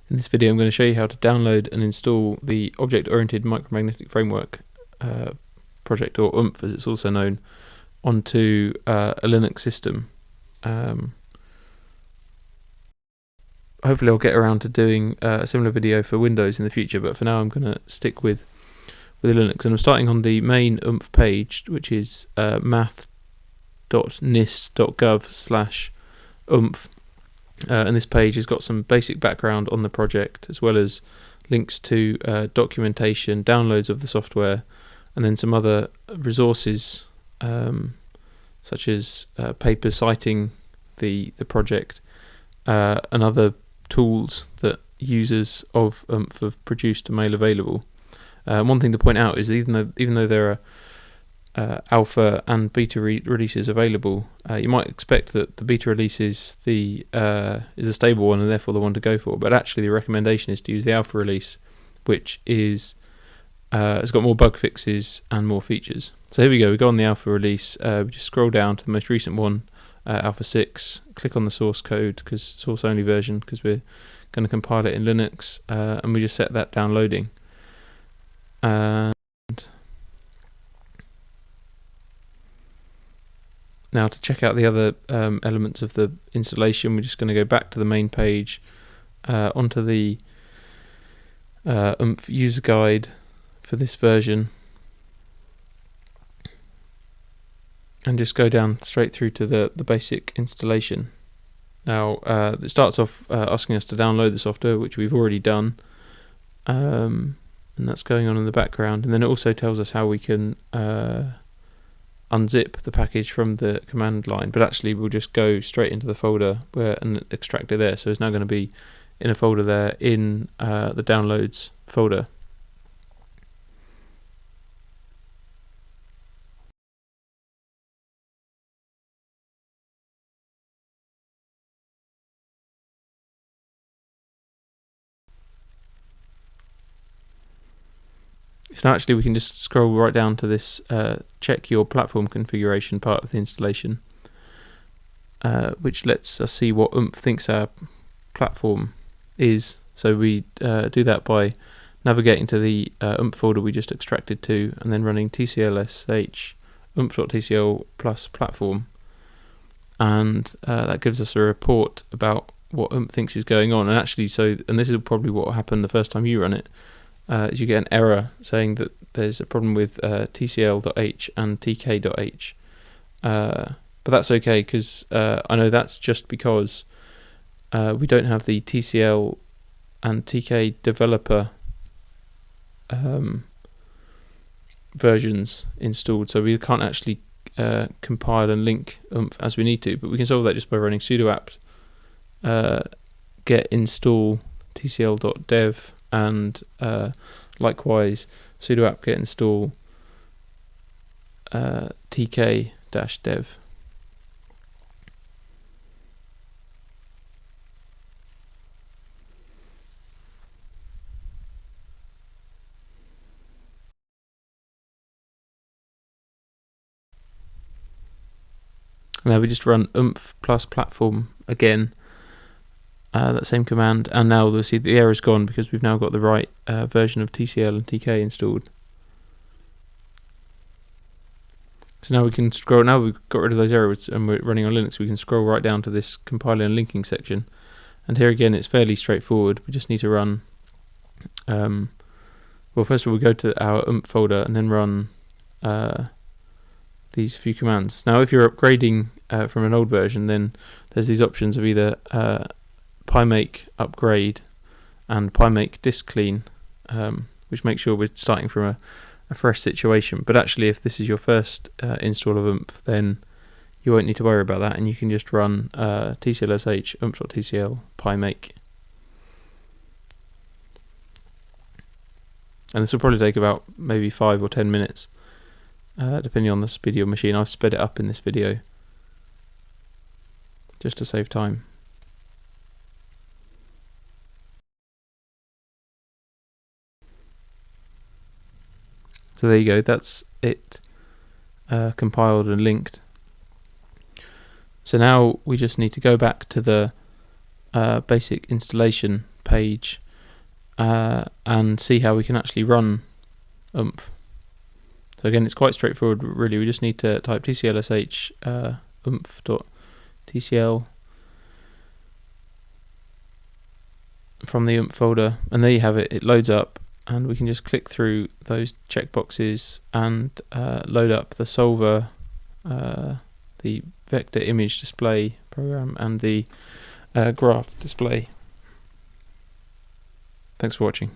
In this video I'm going to show you how to download and install the Object Oriented Micromagnetic Framework project, or OOMMF as it's also known, onto a Linux system. Hopefully I'll get around to doing a similar video for Windows in the future, but for now I'm going to stick with Linux, and I'm starting on the main OOMMF page, which is math.nist.gov/OOMMF. And this page has got some basic background on the project, as well as links to documentation, downloads of the software, and then some other resources, such as papers citing the project, and other tools that users of OOMMF have produced and made available. One thing to point out is even though there are alpha and beta releases available, you might expect that the beta release is the stable one and therefore the one to go for, but actually the recommendation is to use the alpha release, which is has got more bug fixes and more features. So here we go, we go on the alpha release, we just scroll down to the most recent one, alpha 6, click on the source code, because source only version, because we're going to compile it in Linux, and we just set that downloading. Now to check out the other elements of the installation, we're just going to go back to the main page, onto the OOMMF user guide for this version, and just go down straight through to the basic installation. Now it starts off asking us to download the software, which we've already done, and that's going on in the background, and then it also tells us how we can unzip the package from the command line, but actually we'll just go straight into the folder and extract it there. So it's now going to be in a folder there in the downloads folder. So now actually we can just scroll right down to this check your platform configuration part of the installation, which lets us see what OOMMF thinks our platform is. So we do that by navigating to the OOMMF folder we just extracted to, and then running tclsh oomph.tcl plus platform, and that gives us a report about what OOMMF thinks is going on. And actually, and this is probably what will happen the first time you run it, is you get an error saying that there's a problem with tcl.h and tk.h, but that's okay, because I know that's just because we don't have the tcl and tk developer versions installed, so we can't actually compile and link OOMMF as we need to, but we can solve that just by running sudo apt get install tcl.dev, and likewise sudo apt get install tk-dev. Now we just run oomph plus platform again, that same command, and now we'll see the error is gone because we've now got the right version of TCL and TK installed. So now we can scroll, now we've got rid of those errors and we're running on Linux, we can scroll right down to this compiling and linking section, and here again it's fairly straightforward. We just need to run, well, first of all we go to our oomph folder and then run these few commands. Now if you're upgrading from an old version, then there's these options of either pymake upgrade and pymake disk clean, which makes sure we're starting from a fresh situation. But actually, if this is your first install of OOMMF, then you won't need to worry about that, and you can just run tclsh oomph.tcl pymake. And this will probably take about maybe 5 or 10 minutes, depending on the speed of your machine. I've sped it up in this video just to save time. So there you go, that's it compiled and linked. So now we just need to go back to the basic installation page and see how we can actually run OOMMF. So again, it's quite straightforward really. We just need to type tclsh oomph.tcl from the OOMMF folder, and there you have it. It loads up, and we can just click through those checkboxes and load up the solver, the vector image display program, and the graph display. Thanks for watching.